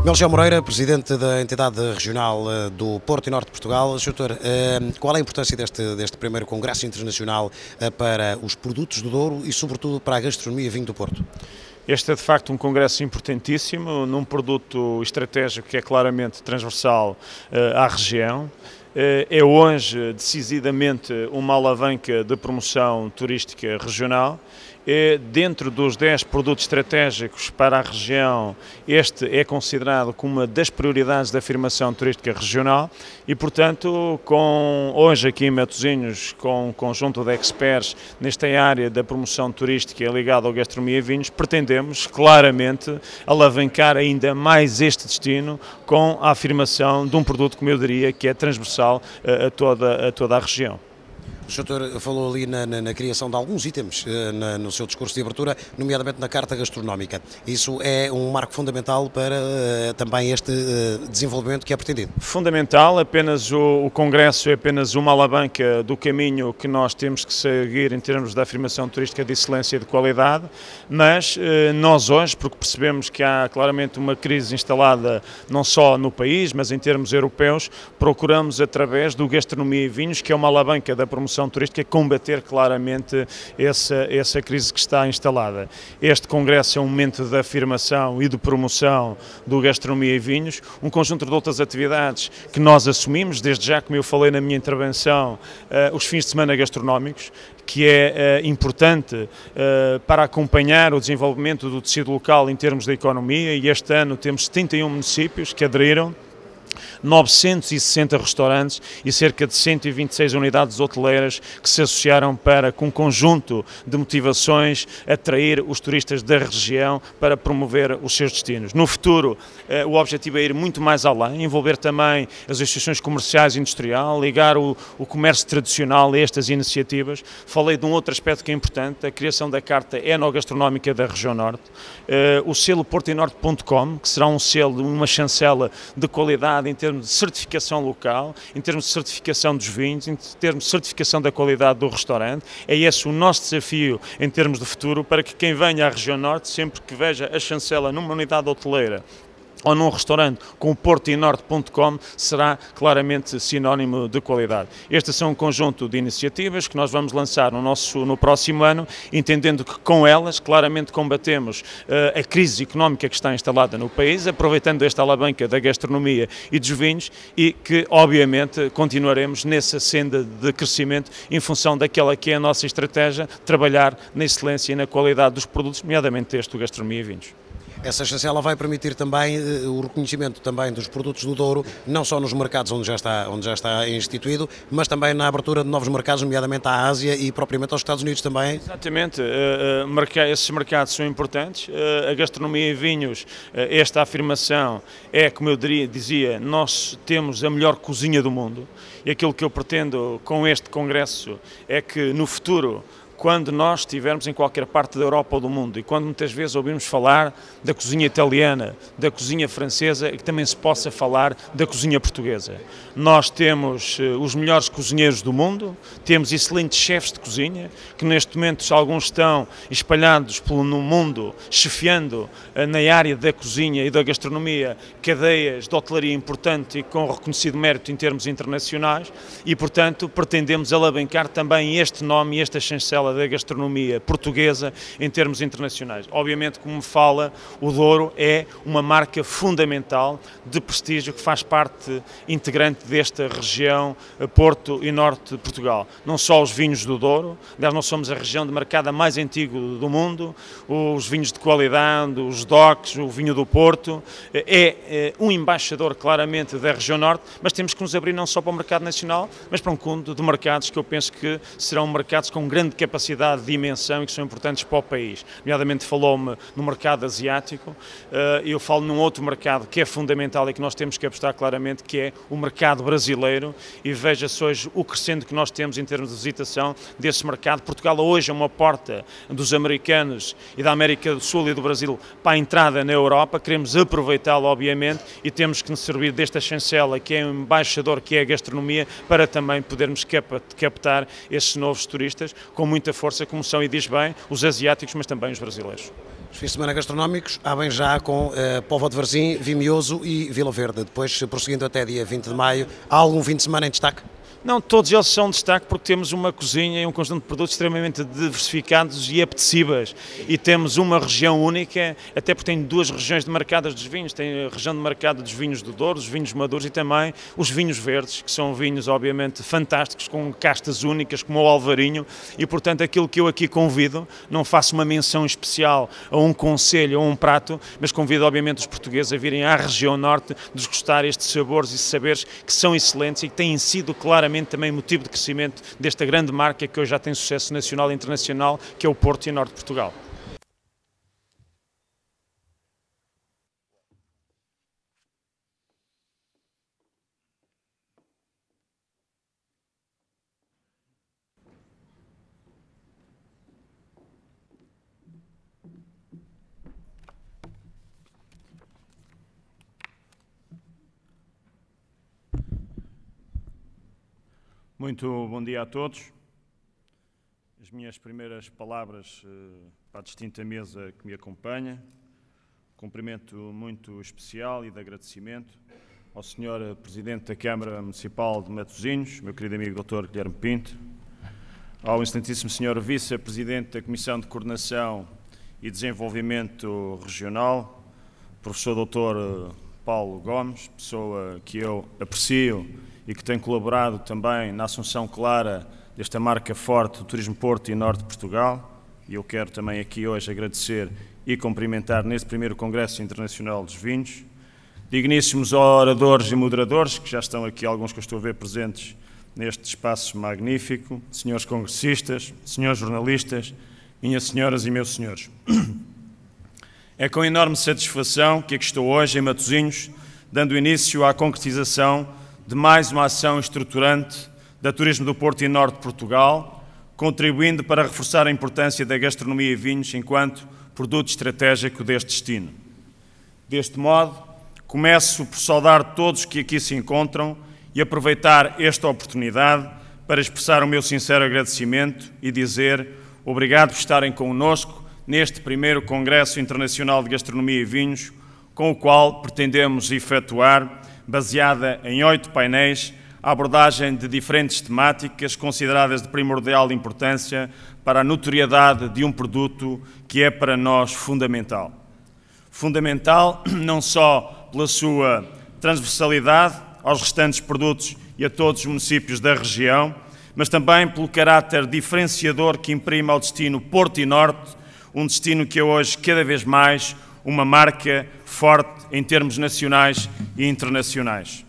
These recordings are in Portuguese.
Melchior Moreira, Presidente da Entidade Regional do Porto e Norte de Portugal. Doutor, qual é a importância deste primeiro Congresso Internacional para os produtos do Douro e, sobretudo, para a gastronomia e vinho do Porto? Este é, de facto, um congresso importantíssimo, num produto estratégico que é claramente transversal à região. É hoje, decididamente, uma alavanca de promoção turística regional. Dentro dos 10 produtos estratégicos para a região, este é considerado como uma das prioridades da afirmação turística regional e, portanto, hoje aqui em Matosinhos, com um conjunto de experts nesta área da promoção turística ligada ao gastronomia e vinhos, pretendemos claramente alavancar ainda mais este destino com a afirmação de um produto, como eu diria, que é transversal a toda a região. O doutor falou ali na criação de alguns itens no seu discurso de abertura, nomeadamente na Carta Gastronómica. Isso é um marco fundamental para também este desenvolvimento que é pretendido? Fundamental, apenas o Congresso é apenas uma alavanca do caminho que nós temos que seguir em termos da afirmação turística de excelência e de qualidade, mas nós hoje, porque percebemos que há claramente uma crise instalada não só no país, mas em termos europeus, procuramos através do Gastronomia e Vinhos, que é uma alavanca da promoção turística, combater claramente essa crise que está instalada. Este congresso é um momento de afirmação e de promoção do Gastronomia e Vinhos, um conjunto de outras atividades que nós assumimos, desde já, como eu falei na minha intervenção, os fins de semana gastronómicos, que é importante para acompanhar o desenvolvimento do tecido local em termos de economia, e este ano temos 71 municípios que aderiram, 960 restaurantes e cerca de 126 unidades hoteleiras que se associaram para, com um conjunto de motivações, atrair os turistas da região para promover os seus destinos. No futuro, o objetivo é ir muito mais além, envolver também as associações comerciais e industriais, ligar o comércio tradicional a estas iniciativas. Falei de um outro aspecto que é importante, a criação da Carta Enogastronómica da Região Norte, o selo portoenorte.com, que será um selo, uma chancela de qualidade em termos de certificação local, em termos de certificação dos vinhos, em termos de certificação da qualidade do restaurante. É esse o nosso desafio em termos de futuro, para que quem venha à região norte, sempre que veja a chancela numa unidade hoteleira ou num restaurante com o portoenorte.com, será claramente sinónimo de qualidade. Estes são um conjunto de iniciativas que nós vamos lançar no próximo ano, entendendo que com elas claramente combatemos a crise económica que está instalada no país, aproveitando esta alavanca da gastronomia e dos vinhos, e que obviamente continuaremos nessa senda de crescimento em função daquela que é a nossa estratégia, trabalhar na excelência e na qualidade dos produtos, nomeadamente este do gastronomia e vinhos. Essa chancela vai permitir também o reconhecimento também dos produtos do Douro, não só nos mercados onde já está instituído, mas também na abertura de novos mercados, nomeadamente à Ásia e propriamente aos Estados Unidos também. Exatamente, esses mercados são importantes. A gastronomia e vinhos, esta afirmação é, como eu dizia, nós temos a melhor cozinha do mundo, e aquilo que eu pretendo com este congresso é que no futuro, quando nós estivermos em qualquer parte da Europa ou do mundo, e quando muitas vezes ouvimos falar da cozinha italiana, da cozinha francesa, que também se possa falar da cozinha portuguesa. Nós temos os melhores cozinheiros do mundo, temos excelentes chefes de cozinha, que neste momento alguns estão espalhados no mundo, chefiando na área da cozinha e da gastronomia, cadeias de hotelaria importante e com reconhecido mérito em termos internacionais, e portanto pretendemos alavancar também este nome e esta chancela da gastronomia portuguesa em termos internacionais. Obviamente, como fala, o Douro é uma marca fundamental de prestígio que faz parte integrante desta região Porto e Norte de Portugal. Não só os vinhos do Douro, aliás, nós somos a região de mercado mais antiga do mundo, os vinhos de qualidade, os DOCs, o vinho do Porto, é um embaixador claramente da região Norte, mas temos que nos abrir não só para o mercado nacional, mas para um conjunto de mercados que eu penso que serão mercados com grande capacidade capacidade de dimensão e que são importantes para o país. Nomeadamente falou-me no mercado asiático, eu falo num outro mercado que é fundamental e que nós temos que apostar claramente, que é o mercado brasileiro, e veja-se hoje o crescente que nós temos em termos de visitação desse mercado. Portugal hoje é uma porta dos americanos e da América do Sul e do Brasil para a entrada na Europa, queremos aproveitá-lo obviamente e temos que nos servir desta chancela que é o embaixador, que é a gastronomia, para também podermos captar esses novos turistas com muita força, como são, e diz bem, os asiáticos, mas também os brasileiros. Os fins de semana gastronómicos abrem já com Póvoa de Varzim, Vimioso e Vila Verde. Depois, prosseguindo até dia 20 de maio, há algum fim de semana em destaque? Não, todos eles são destaque porque temos uma cozinha e um conjunto de produtos extremamente diversificados e apetecíveis, e temos uma região única, até porque tem duas regiões demarcadas dos vinhos, tem a região demarcada dos vinhos do Douro, os vinhos maduros, e também os vinhos verdes, que são vinhos obviamente fantásticos, com castas únicas como o Alvarinho, e portanto aquilo que eu aqui convido, não faço uma menção especial a um concelho ou a um prato, mas convido obviamente os portugueses a virem à região norte, desgustar estes sabores e saberes que são excelentes e que têm sido claramente também motivo de crescimento desta grande marca que hoje já tem sucesso nacional e internacional, que é o Porto e Norte de Portugal. Muito bom dia a todos. As minhas primeiras palavras para a distinta mesa que me acompanha. Cumprimento muito especial e de agradecimento ao Sr. Presidente da Câmara Municipal de Matosinhos, meu querido amigo Dr. Guilherme Pinto, ao excelentíssimo Sr. Vice-Presidente da Comissão de Coordenação e Desenvolvimento Regional, Professor Dr. Paulo Gomes, pessoa que eu aprecio e que tem colaborado também na assunção clara desta marca forte do Turismo Porto e Norte de Portugal. E eu quero também aqui hoje agradecer e cumprimentar neste primeiro Congresso Internacional dos Vinhos. Digníssimos oradores e moderadores, que já estão aqui, alguns que eu estou a ver presentes neste espaço magnífico, senhores congressistas, senhores jornalistas, minhas senhoras e meus senhores. É com enorme satisfação que aqui estou hoje em Matosinhos, dando início à concretização de mais uma ação estruturante da Turismo do Porto e Norte de Portugal, contribuindo para reforçar a importância da gastronomia e vinhos enquanto produto estratégico deste destino. Deste modo, começo por saudar todos que aqui se encontram e aproveitar esta oportunidade para expressar o meu sincero agradecimento e dizer obrigado por estarem connosco neste primeiro Congresso Internacional de Gastronomia e Vinhos, com o qual pretendemos efetuar, baseada em 8 painéis, a abordagem de diferentes temáticas consideradas de primordial importância para a notoriedade de um produto que é para nós fundamental. Fundamental não só pela sua transversalidade aos restantes produtos e a todos os municípios da região, mas também pelo caráter diferenciador que imprime ao destino Porto e Norte, um destino que é hoje cada vez mais uma marca forte em termos nacionais e internacionais,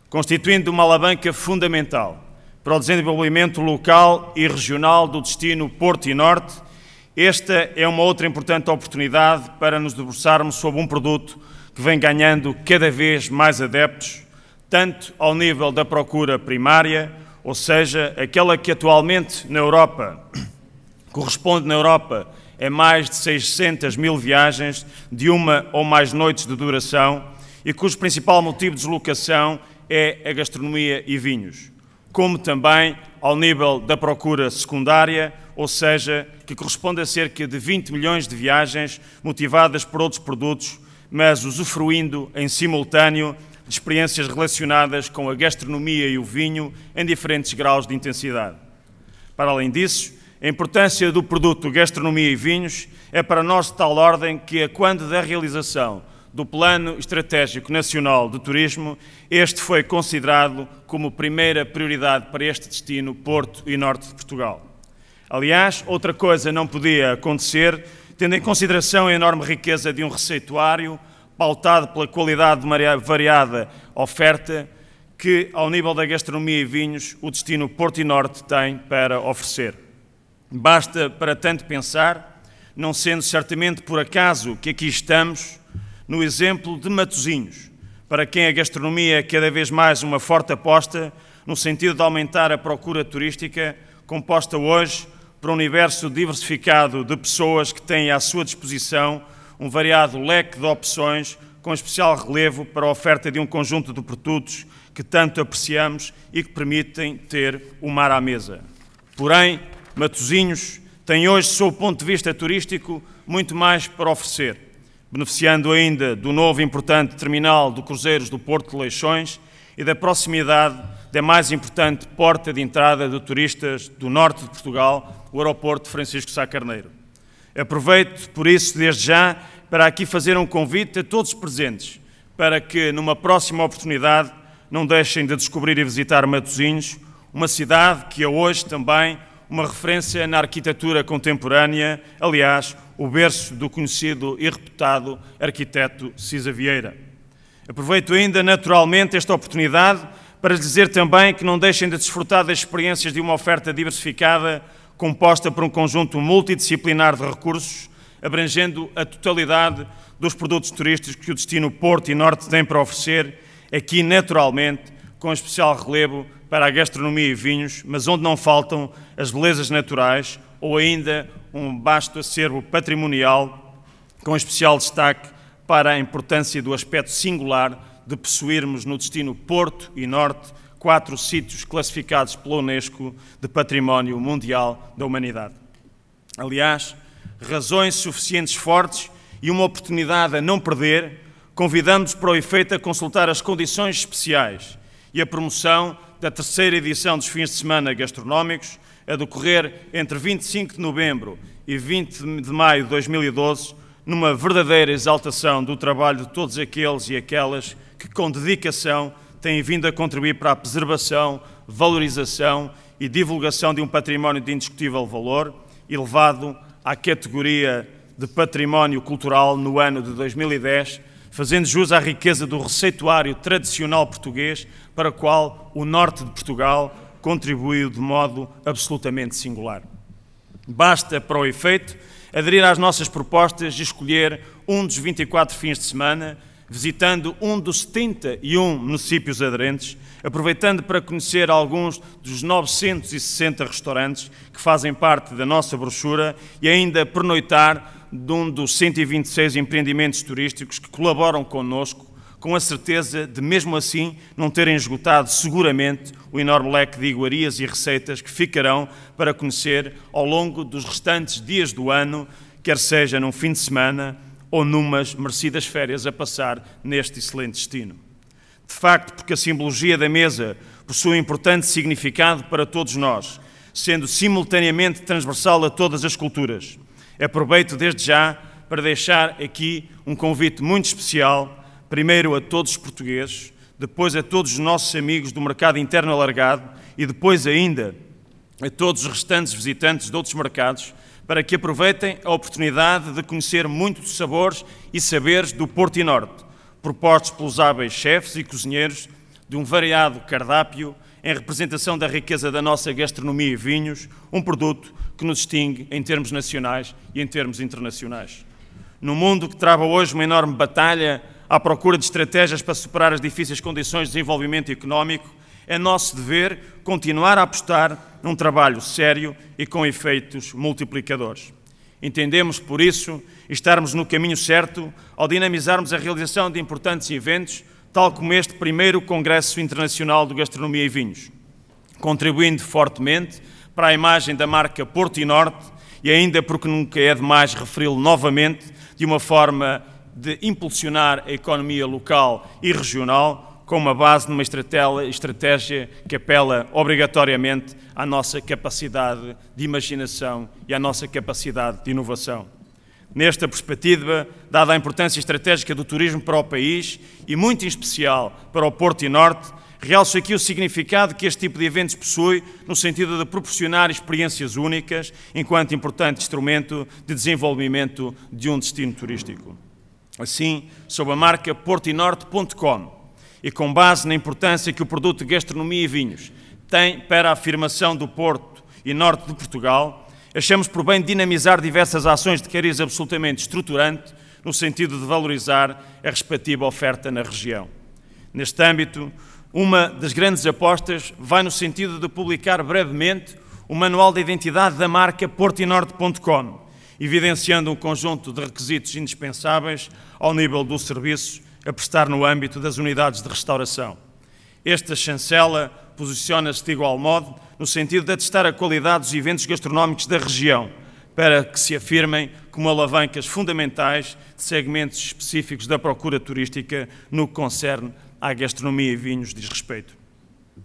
constituindo uma alavanca fundamental para o desenvolvimento local e regional do destino Porto e Norte. Esta é uma outra importante oportunidade para nos debruçarmos sobre um produto que vem ganhando cada vez mais adeptos, tanto ao nível da procura primária, ou seja, aquela que atualmente na Europa corresponde na Europa a mais de 600 mil viagens de uma ou mais noites de duração e cujo principal motivo de deslocação é a gastronomia e vinhos, como também ao nível da procura secundária, ou seja, que corresponde a cerca de 20 milhões de viagens motivadas por outros produtos, mas usufruindo em simultâneo de experiências relacionadas com a gastronomia e o vinho em diferentes graus de intensidade. Para além disso, a importância do produto gastronomia e vinhos é para nós de tal ordem que, quando da realização do Plano Estratégico Nacional de Turismo, este foi considerado como primeira prioridade para este destino, Porto e Norte de Portugal. Aliás, outra coisa não podia acontecer, tendo em consideração a enorme riqueza de um receituário pautado pela qualidade de uma variada oferta que, ao nível da gastronomia e vinhos, o destino Porto e Norte tem para oferecer. Basta para tanto pensar, não sendo certamente por acaso que aqui estamos, no exemplo de Matosinhos, para quem a gastronomia é cada vez mais uma forte aposta, no sentido de aumentar a procura turística, composta hoje por um universo diversificado de pessoas que têm à sua disposição um variado leque de opções, com especial relevo para a oferta de um conjunto de produtos que tanto apreciamos e que permitem ter o mar à mesa. Porém, Matosinhos tem hoje, sob o ponto de vista turístico, muito mais para oferecer, beneficiando ainda do novo e importante terminal de cruzeiros do Porto de Leixões e da proximidade da mais importante porta de entrada de turistas do norte de Portugal, o aeroporto de Francisco Sá Carneiro. Aproveito, por isso, desde já, para aqui fazer um convite a todos os presentes, para que, numa próxima oportunidade, não deixem de descobrir e visitar Matosinhos, uma cidade que é hoje também uma referência na arquitetura contemporânea, aliás, o berço do conhecido e reputado arquiteto Cisa Vieira. Aproveito ainda, naturalmente, esta oportunidade para lhes dizer também que não deixem de desfrutar das experiências de uma oferta diversificada, composta por um conjunto multidisciplinar de recursos, abrangendo a totalidade dos produtos turísticos que o destino Porto e Norte tem para oferecer, aqui, naturalmente, com especial relevo para a gastronomia e vinhos, mas onde não faltam as belezas naturais ou ainda um vasto acervo patrimonial, com especial destaque para a importância do aspecto singular de possuirmos no destino Porto e Norte 4 sítios classificados pela Unesco de Património Mundial da Humanidade. Aliás, razões suficientes fortes e uma oportunidade a não perder, convidamos para o efeito a consultar as condições especiais e a promoção da terceira edição dos fins de semana gastronómicos, a decorrer entre 25 de novembro e 20 de maio de 2012, numa verdadeira exaltação do trabalho de todos aqueles e aquelas que, com dedicação, têm vindo a contribuir para a preservação, valorização e divulgação de um património de indiscutível valor, elevado à categoria de património cultural no ano de 2010, fazendo jus à riqueza do receituário tradicional português, para o qual o norte de Portugal contribuiu de modo absolutamente singular. Basta, para o efeito, aderir às nossas propostas e escolher um dos 24 fins de semana, visitando um dos 71 municípios aderentes, aproveitando para conhecer alguns dos 960 restaurantes que fazem parte da nossa brochura e ainda pernoitar de um dos 126 empreendimentos turísticos que colaboram connosco, com a certeza de, mesmo assim, não terem esgotado seguramente o enorme leque de iguarias e receitas que ficarão para conhecer ao longo dos restantes dias do ano, quer seja num fim de semana ou numas merecidas férias a passar neste excelente destino. De facto, porque a simbologia da mesa possui um importante significado para todos nós, sendo simultaneamente transversal a todas as culturas. Aproveito desde já para deixar aqui um convite muito especial, primeiro a todos os portugueses, depois a todos os nossos amigos do mercado interno alargado e depois ainda a todos os restantes visitantes de outros mercados, para que aproveitem a oportunidade de conhecer muitos dos sabores e saberes do Porto e Norte, propostos pelos hábeis chefes e cozinheiros de um variado cardápio em representação da riqueza da nossa gastronomia e vinhos, um produto que nos distingue em termos nacionais e em termos internacionais. No mundo que trava hoje uma enorme batalha à procura de estratégias para superar as difíceis condições de desenvolvimento económico, é nosso dever continuar a apostar num trabalho sério e com efeitos multiplicadores. Entendemos, por isso, estarmos no caminho certo ao dinamizarmos a realização de importantes eventos, tal como este primeiro Congresso Internacional de Gastronomia e Vinhos, contribuindo fortemente para a imagem da marca Porto e Norte e ainda porque nunca é demais referi-lo novamente, de uma forma de impulsionar a economia local e regional, com uma base numa estratégia que apela obrigatoriamente à nossa capacidade de imaginação e à nossa capacidade de inovação. Nesta perspectiva, dada a importância estratégica do turismo para o país e muito em especial para o Porto e Norte, realço aqui o significado que este tipo de eventos possui no sentido de proporcionar experiências únicas enquanto importante instrumento de desenvolvimento de um destino turístico. Assim, sob a marca portoenorte.com e com base na importância que o produto de gastronomia e vinhos tem para a afirmação do Porto e Norte de Portugal, achamos por bem dinamizar diversas ações de cariz absolutamente estruturante, no sentido de valorizar a respectiva oferta na região. Neste âmbito, uma das grandes apostas vai no sentido de publicar brevemente o Manual da Identidade da marca portinorte.com, evidenciando um conjunto de requisitos indispensáveis ao nível do serviço a prestar no âmbito das unidades de restauração. Esta chancela posiciona-se de igual modo no sentido de atestar a qualidade dos eventos gastronómicos da região, para que se afirmem como alavancas fundamentais de segmentos específicos da procura turística no que concerne à gastronomia e vinhos diz respeito.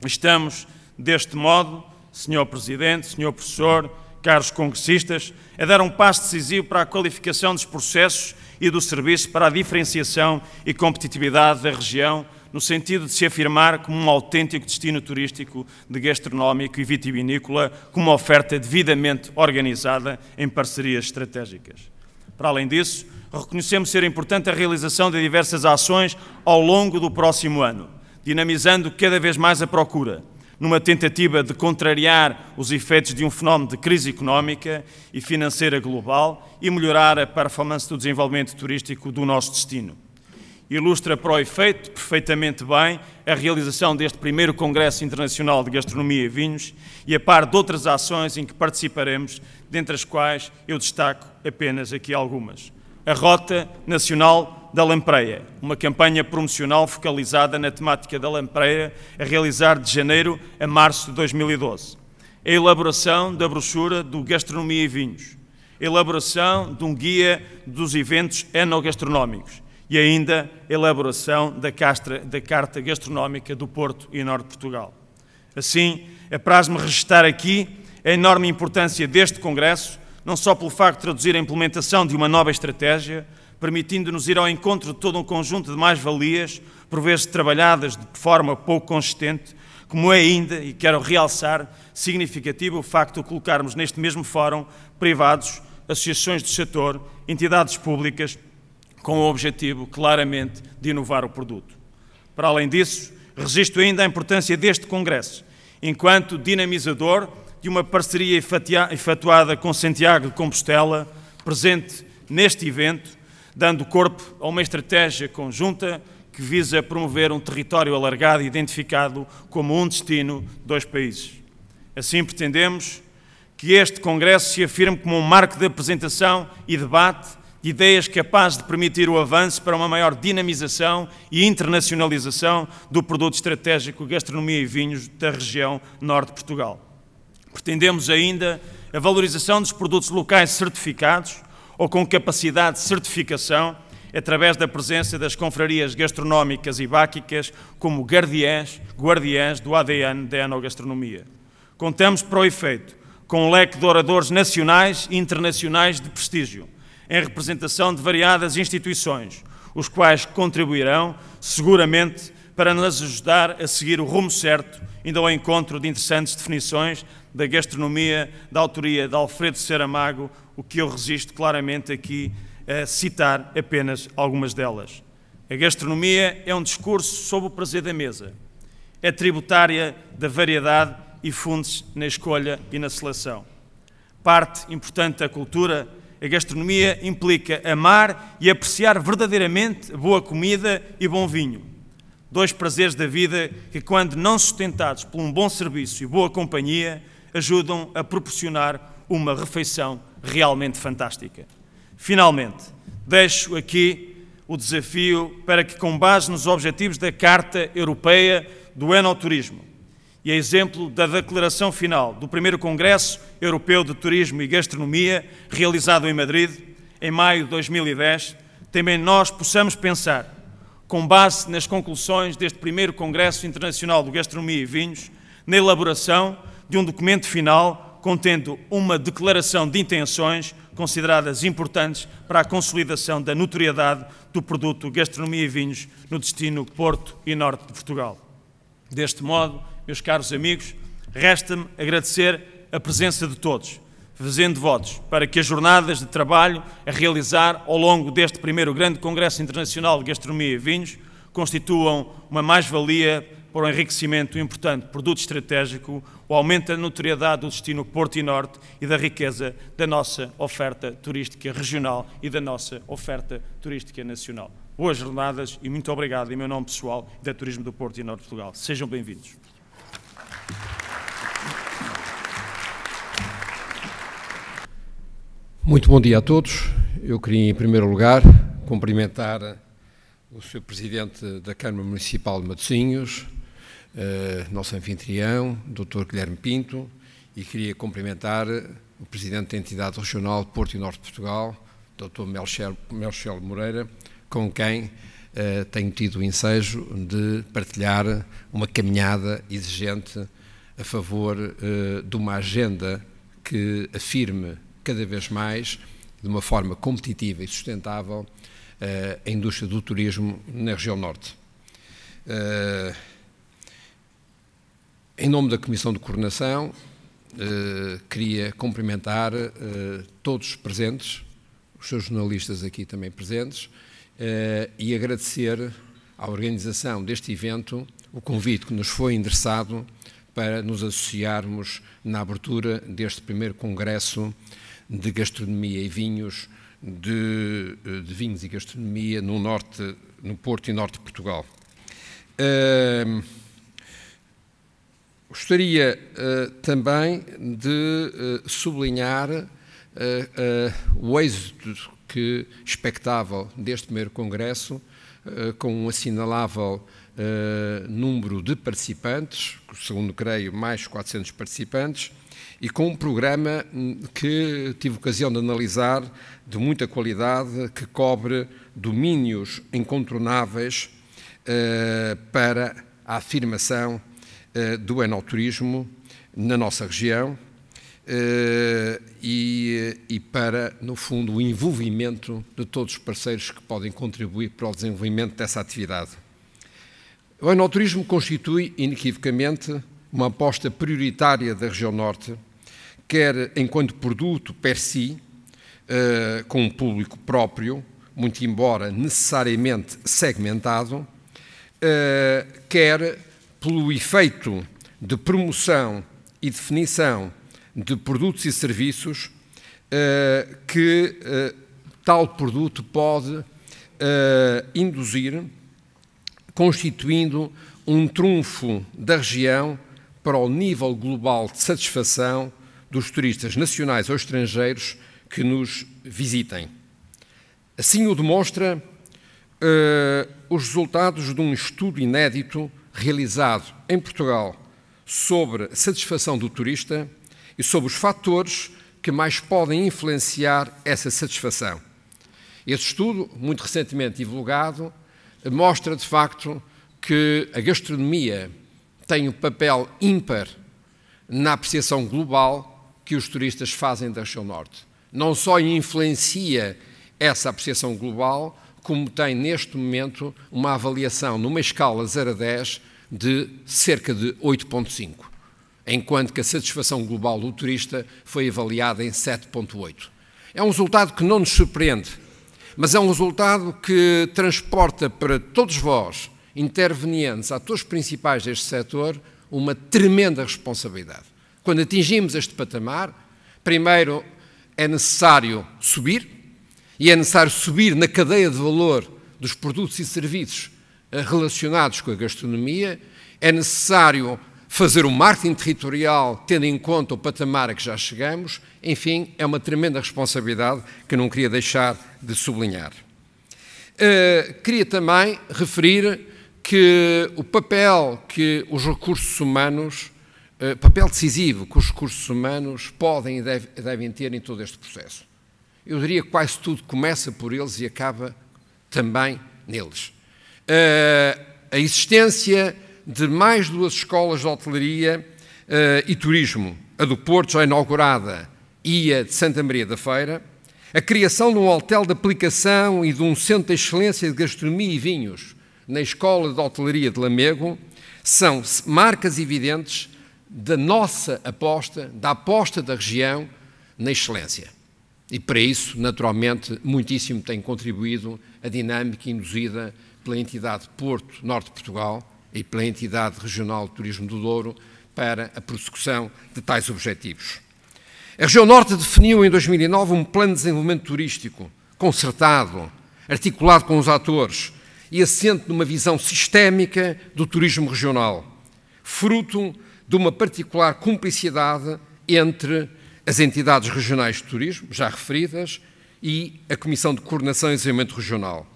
Estamos, deste modo, Sr. Presidente, Sr. Professor, caros congressistas, a dar um passo decisivo para a qualificação dos processos e do serviço para a diferenciação e competitividade da região, no sentido de se afirmar como um autêntico destino turístico de gastronómico e vitivinícola, com uma oferta devidamente organizada em parcerias estratégicas. Para além disso, reconhecemos ser importante a realização de diversas ações ao longo do próximo ano, dinamizando cada vez mais a procura, numa tentativa de contrariar os efeitos de um fenómeno de crise económica e financeira global e melhorar a performance do desenvolvimento turístico do nosso destino. Ilustra para o efeito perfeitamente bem a realização deste primeiro Congresso Internacional de Gastronomia e Vinhos e a par de outras ações em que participaremos, dentre as quais eu destaco apenas aqui algumas. A Rota Nacional da Lampreia, uma campanha promocional focalizada na temática da lampreia a realizar de janeiro a março de 2012. A elaboração da brochura do Gastronomia e Vinhos. A elaboração de um guia dos eventos enogastronómicos. E ainda a elaboração da Carta Gastronómica do Porto e Norte de Portugal. Assim, apraz-me registar aqui a enorme importância deste Congresso, não só pelo facto de traduzir a implementação de uma nova estratégia, permitindo-nos ir ao encontro de todo um conjunto de mais-valias, por vezes trabalhadas de forma pouco consistente, como é ainda, e quero realçar, significativo o facto de colocarmos neste mesmo fórum privados, associações do setor, entidades públicas, com o objetivo, claramente, de inovar o produto. Para além disso, registro ainda a importância deste Congresso, enquanto dinamizador de uma parceria efetuada com Santiago de Compostela, presente neste evento, dando corpo a uma estratégia conjunta que visa promover um território alargado e identificado como um destino de dois países. Assim, pretendemos que este Congresso se afirme como um marco de apresentação e debate de ideias capazes de permitir o avanço para uma maior dinamização e internacionalização do produto estratégico gastronomia e vinhos da região norte de Portugal. Pretendemos ainda a valorização dos produtos locais certificados ou com capacidade de certificação através da presença das confrarias gastronómicas e báquicas como guardiãs do ADN da enogastronomia. Contamos para o efeito com um leque de oradores nacionais e internacionais de prestígio, em representação de variadas instituições, os quais contribuirão, seguramente, para nos ajudar a seguir o rumo certo, indo ao encontro de interessantes definições da gastronomia da autoria de Alfredo Saramago, o que eu resisto claramente aqui a citar apenas algumas delas. A gastronomia é um discurso sobre o prazer da mesa, é tributária da variedade e funde-se na escolha e na seleção. Parte importante da cultura, a gastronomia implica amar e apreciar verdadeiramente boa comida e bom vinho. Dois prazeres da vida que, quando não sustentados por um bom serviço e boa companhia, ajudam a proporcionar uma refeição realmente fantástica. Finalmente, deixo aqui o desafio para que, com base nos objetivos da Carta Europeia do Enoturismo e a exemplo da declaração final do primeiro Congresso Europeu de Turismo e Gastronomia, realizado em Madrid, em maio de 2010, também nós possamos pensar, com base nas conclusões deste primeiro Congresso Internacional de Gastronomia e Vinhos, na elaboração de um documento final contendo uma declaração de intenções consideradas importantes para a consolidação da notoriedade do produto Gastronomia e Vinhos no destino Porto e Norte de Portugal. Deste modo, meus caros amigos, resta-me agradecer a presença de todos, fazendo votos para que as jornadas de trabalho a realizar ao longo deste primeiro grande Congresso Internacional de Gastronomia e Vinhos constituam uma mais-valia para o enriquecimento do importante produto estratégico, o aumento da notoriedade do destino Porto e Norte e da riqueza da nossa oferta turística regional e da nossa oferta turística nacional. Boas jornadas e muito obrigado em meu nome pessoal e da Turismo do Porto e Norte de Portugal. Sejam bem-vindos. Muito bom dia a todos. Eu queria, em primeiro lugar, cumprimentar o Sr. Presidente da Câmara Municipal de Matosinhos, nosso anfitrião, Dr. Guilherme Pinto, e queria cumprimentar o Presidente da Entidade Regional Porto e Norte de Portugal, Dr. Melchior Moreira, com quem tenho tido o ensejo de partilhar uma caminhada exigente a favor de uma agenda que afirme cada vez mais, de uma forma competitiva e sustentável, a indústria do turismo na região norte. Em nome da Comissão de Coordenação, queria cumprimentar todos os presentes, os seus jornalistas aqui também presentes, e agradecer à organização deste evento o convite que nos foi endereçado para nos associarmos na abertura deste primeiro congresso de gastronomia e vinhos, de vinhos e gastronomia no Porto e Norte de Portugal. Gostaria também de sublinhar o êxito expectável deste primeiro congresso, com um assinalável número de participantes, segundo creio, mais 400 participantes, e com um programa que tive ocasião de analisar de muita qualidade, que cobre domínios incontornáveis para a afirmação do enoturismo na nossa região e para, no fundo, o envolvimento de todos os parceiros que podem contribuir para o desenvolvimento dessa atividade. O enoturismo constitui, inequivocamente, uma aposta prioritária da região norte, quer enquanto produto per si, com um público próprio, muito embora necessariamente segmentado, quer pelo efeito de promoção e definição de produtos e serviços que tal produto pode induzir, constituindo um trunfo da região para o nível global de satisfação dos turistas nacionais ou estrangeiros que nos visitem. Assim o demonstra os resultados de um estudo inédito realizado em Portugal sobre a satisfação do turista e sobre os fatores que mais podem influenciar essa satisfação. Esse estudo, muito recentemente divulgado, mostra de facto que a gastronomia tem um papel ímpar na apreciação global que os turistas fazem da região norte. Não só influencia essa apreciação global, como tem neste momento uma avaliação numa escala 0 a 10 de cerca de 8,5, enquanto que a satisfação global do turista foi avaliada em 7,8. É um resultado que não nos surpreende, mas é um resultado que transporta para todos vós, intervenientes, atores principais deste setor, uma tremenda responsabilidade. Quando atingimos este patamar, primeiro é necessário subir, e é necessário subir na cadeia de valor dos produtos e serviços relacionados com a gastronomia, é necessário fazer o marketing territorial tendo em conta o patamar a que já chegamos, enfim, é uma tremenda responsabilidade que não queria deixar de sublinhar. Queria também referir que o papel que os recursos humanos, papel decisivo que os recursos humanos podem e devem ter em todo este processo. Eu diria que quase tudo começa por eles e acaba também neles. A existência de mais 2 escolas de hotelaria e turismo, a do Porto já inaugurada e a de Santa Maria da Feira, a criação de um hotel de aplicação e de um centro de excelência de gastronomia e vinhos na Escola de Hotelaria de Lamego, são marcas evidentes da nossa aposta, da aposta da região na excelência. E para isso, naturalmente, muitíssimo tem contribuído a dinâmica induzida pela entidade Porto Norte de Portugal e pela entidade regional de turismo do Douro para a prossecução de tais objetivos. A região Norte definiu em 2009 um plano de desenvolvimento turístico concertado, articulado com os atores e assente numa visão sistémica do turismo regional, fruto de uma particular cumplicidade entre as entidades regionais de turismo, já referidas, e a Comissão de Coordenação e Desenvolvimento Regional.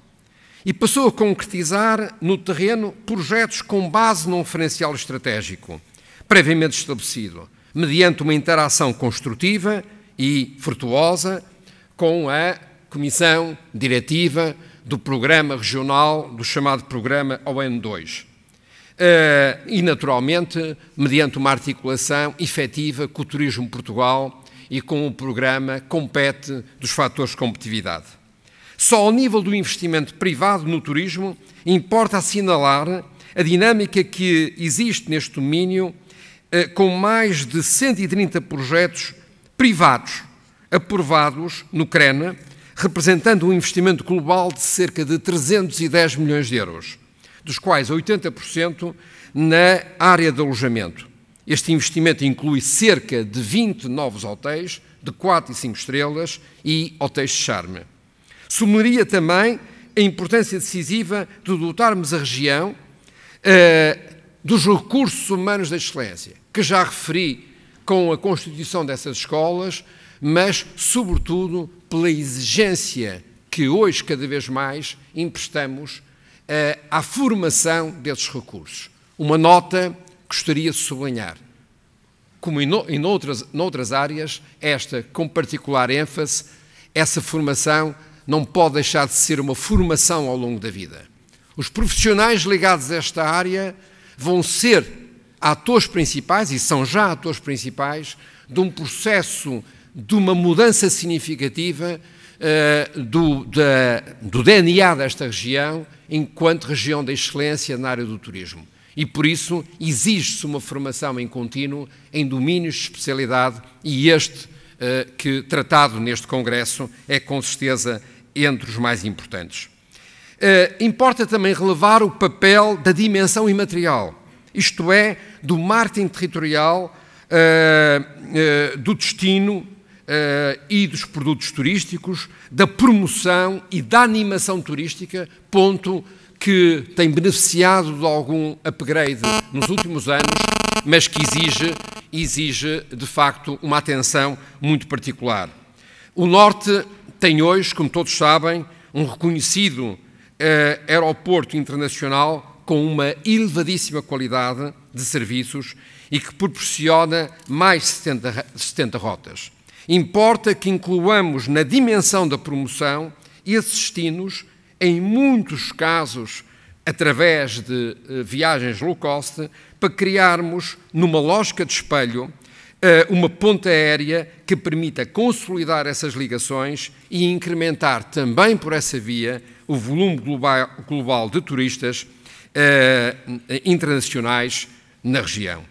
E passou a concretizar no terreno projetos com base num referencial estratégico, previamente estabelecido, mediante uma interação construtiva e virtuosa com a Comissão Diretiva do Programa Regional, do chamado Programa ON2. E, naturalmente, mediante uma articulação efetiva com o Turismo Portugal e com o programa Compete dos fatores de competitividade. Só ao nível do investimento privado no turismo, importa assinalar a dinâmica que existe neste domínio, com mais de 130 projetos privados aprovados no CREN, representando um investimento global de cerca de 310 milhões de euros, dos quais 80% na área de alojamento. Este investimento inclui cerca de 20 novos hotéis de 4 e 5 estrelas e hotéis de charme. Sumaria também a importância decisiva de dotarmos a região dos recursos humanos da excelência, que já referi com a constituição dessas escolas, mas, sobretudo, pela exigência que hoje, cada vez mais, emprestamos à formação desses recursos. Uma nota que gostaria de sublinhar. Como em noutras áreas, esta com particular ênfase, essa formação não pode deixar de ser uma formação ao longo da vida. Os profissionais ligados a esta área vão ser atores principais, e são já atores principais, de um processo de uma mudança significativa do DNA desta região, enquanto região de excelência na área do turismo. E, por isso, exige-se uma formação em contínuo em domínios de especialidade, e este, que tratado neste Congresso, é com certeza entre os mais importantes. Importa também relevar o papel da dimensão imaterial, isto é, do marketing territorial, do destino e dos produtos turísticos, da promoção e da animação turística, ponto que tem beneficiado de algum upgrade nos últimos anos, mas que exige de facto uma atenção muito particular. O Norte tem hoje, como todos sabem, um reconhecido aeroporto internacional com uma elevadíssima qualidade de serviços e que proporciona mais de 70 rotas. Importa que incluamos na dimensão da promoção esses destinos, em muitos casos através de viagens low cost, para criarmos, numa lógica de espelho, uma ponte aérea que permita consolidar essas ligações e incrementar também por essa via o volume global de turistas internacionais na região.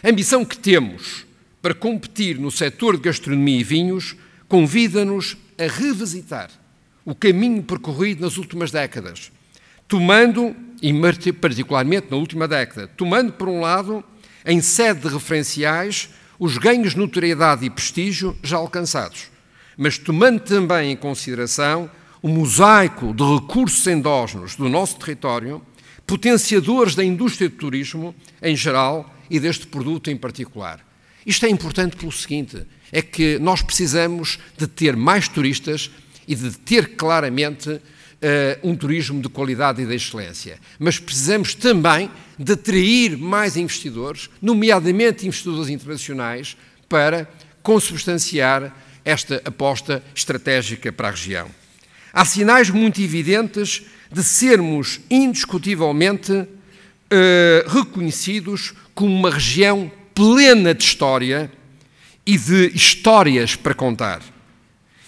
A ambição que temos para competir no setor de gastronomia e vinhos convida-nos a revisitar o caminho percorrido nas últimas décadas, tomando, e particularmente na última década, tomando por um lado, em sede de referenciais, os ganhos de notoriedade e prestígio já alcançados, mas tomando também em consideração o mosaico de recursos endógenos do nosso território, potenciadores da indústria do turismo em geral e deste produto em particular. Isto é importante pelo seguinte, é que nós precisamos de ter mais turistas e de ter claramente um turismo de qualidade e de excelência. Mas precisamos também de atrair mais investidores, nomeadamente investidores internacionais, para consubstanciar esta aposta estratégica para a região. Há sinais muito evidentes de sermos indiscutivelmente reconhecidos como uma região plena de história e de histórias para contar,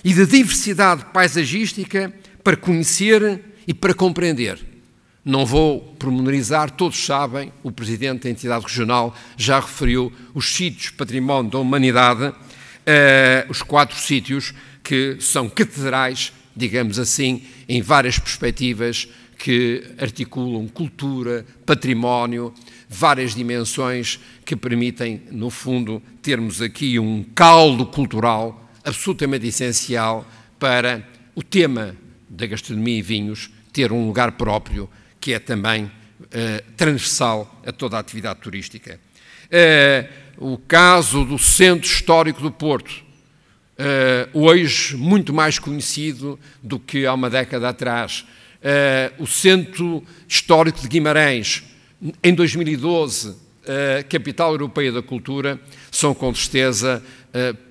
e de diversidade paisagística para conhecer e para compreender. Não vou pormenorizar, todos sabem, o Presidente da entidade regional já referiu os sítios património da humanidade, os 4 sítios que são catedrais, digamos assim, em várias perspectivas, que articulam cultura, património, várias dimensões que permitem, no fundo, termos aqui um caldo cultural absolutamente essencial para o tema da gastronomia e vinhos ter um lugar próprio, que é também transversal a toda a atividade turística. O caso do Centro Histórico do Porto, hoje muito mais conhecido do que há uma década atrás. O Centro Histórico de Guimarães, em 2012, Capital Europeia da Cultura, são com certeza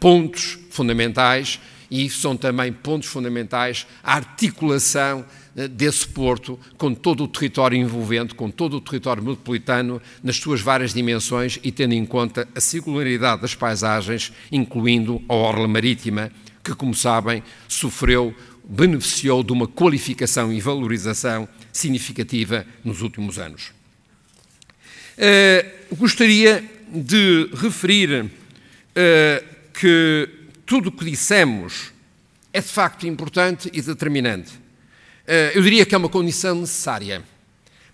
pontos fundamentais, e são também pontos fundamentais a articulação desse porto com todo o território envolvente, com todo o território metropolitano, nas suas várias dimensões e tendo em conta a singularidade das paisagens, incluindo a orla marítima, que, como sabem, beneficiou de uma qualificação e valorização significativa nos últimos anos. Gostaria de referir que tudo o que dissemos é de facto importante e determinante. Eu diria que é uma condição necessária,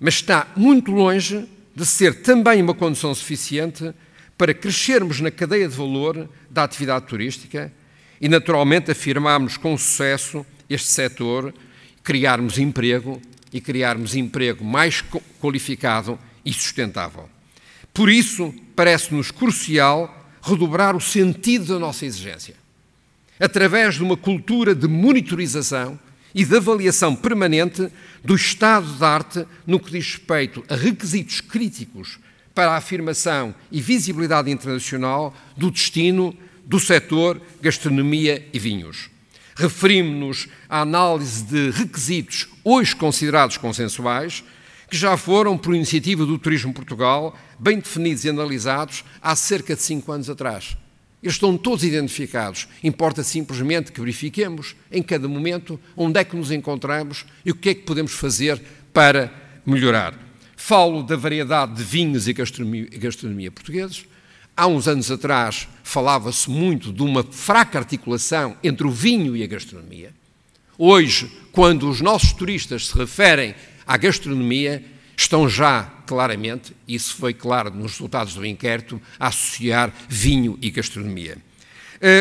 mas está muito longe de ser também uma condição suficiente para crescermos na cadeia de valor da atividade turística e, naturalmente, afirmarmos com sucesso este setor, criarmos emprego e criarmos emprego mais qualificado e sustentável. Por isso, parece-nos crucial redobrar o sentido da nossa exigência, através de uma cultura de monitorização e de avaliação permanente do estado da arte no que diz respeito a requisitos críticos para a afirmação e visibilidade internacional do destino do setor gastronomia e vinhos. Referimos-nos à análise de requisitos hoje considerados consensuais, que já foram, por iniciativa do Turismo Portugal, bem definidos e analisados há cerca de 5 anos atrás. Eles estão todos identificados. Importa simplesmente que verifiquemos, em cada momento, onde é que nos encontramos e o que é que podemos fazer para melhorar. Falo da variedade de vinhos e gastronomia portugueses. Há uns anos atrás falava-se muito de uma fraca articulação entre o vinho e a gastronomia. Hoje, quando os nossos turistas se referem à gastronomia, estão já claramente, isso foi claro nos resultados do inquérito, a associar vinho e gastronomia.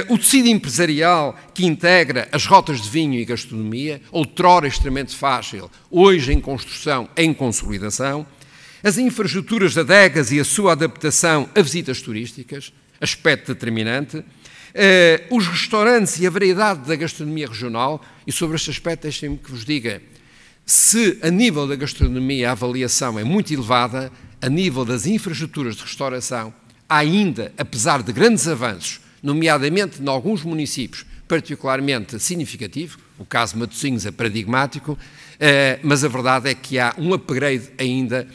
O tecido empresarial que integra as rotas de vinho e gastronomia, outrora extremamente fácil, hoje em construção, em consolidação, as infraestruturas de adegas e a sua adaptação a visitas turísticas, aspecto determinante, os restaurantes e a variedade da gastronomia regional, e sobre este aspecto deixem-me que vos diga, se a nível da gastronomia a avaliação é muito elevada, a nível das infraestruturas de restauração, há ainda, apesar de grandes avanços, nomeadamente em alguns municípios, particularmente significativo, o caso de Matosinhos é paradigmático, mas a verdade é que há um upgrade ainda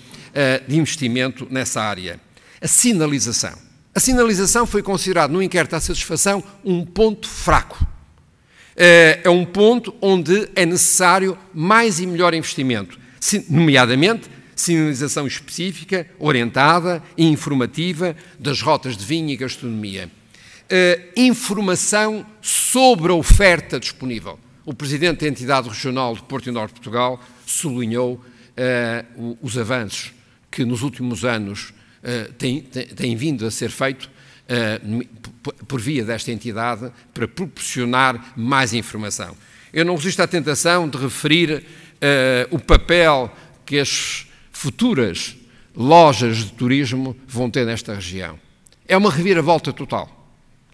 de investimento nessa área. A sinalização. A sinalização foi considerada no inquérito à satisfação um ponto fraco. É um ponto onde é necessário mais e melhor investimento, nomeadamente sinalização específica, orientada e informativa das rotas de vinho e gastronomia. Informação sobre a oferta disponível. O Presidente da Entidade Regional do Porto e Norte de Portugal sublinhou os avanços que nos últimos anos têm vindo a ser feito por via desta entidade para proporcionar mais informação. Eu não resisto à tentação de referir o papel que as futuras lojas de turismo vão ter nesta região. É uma reviravolta total.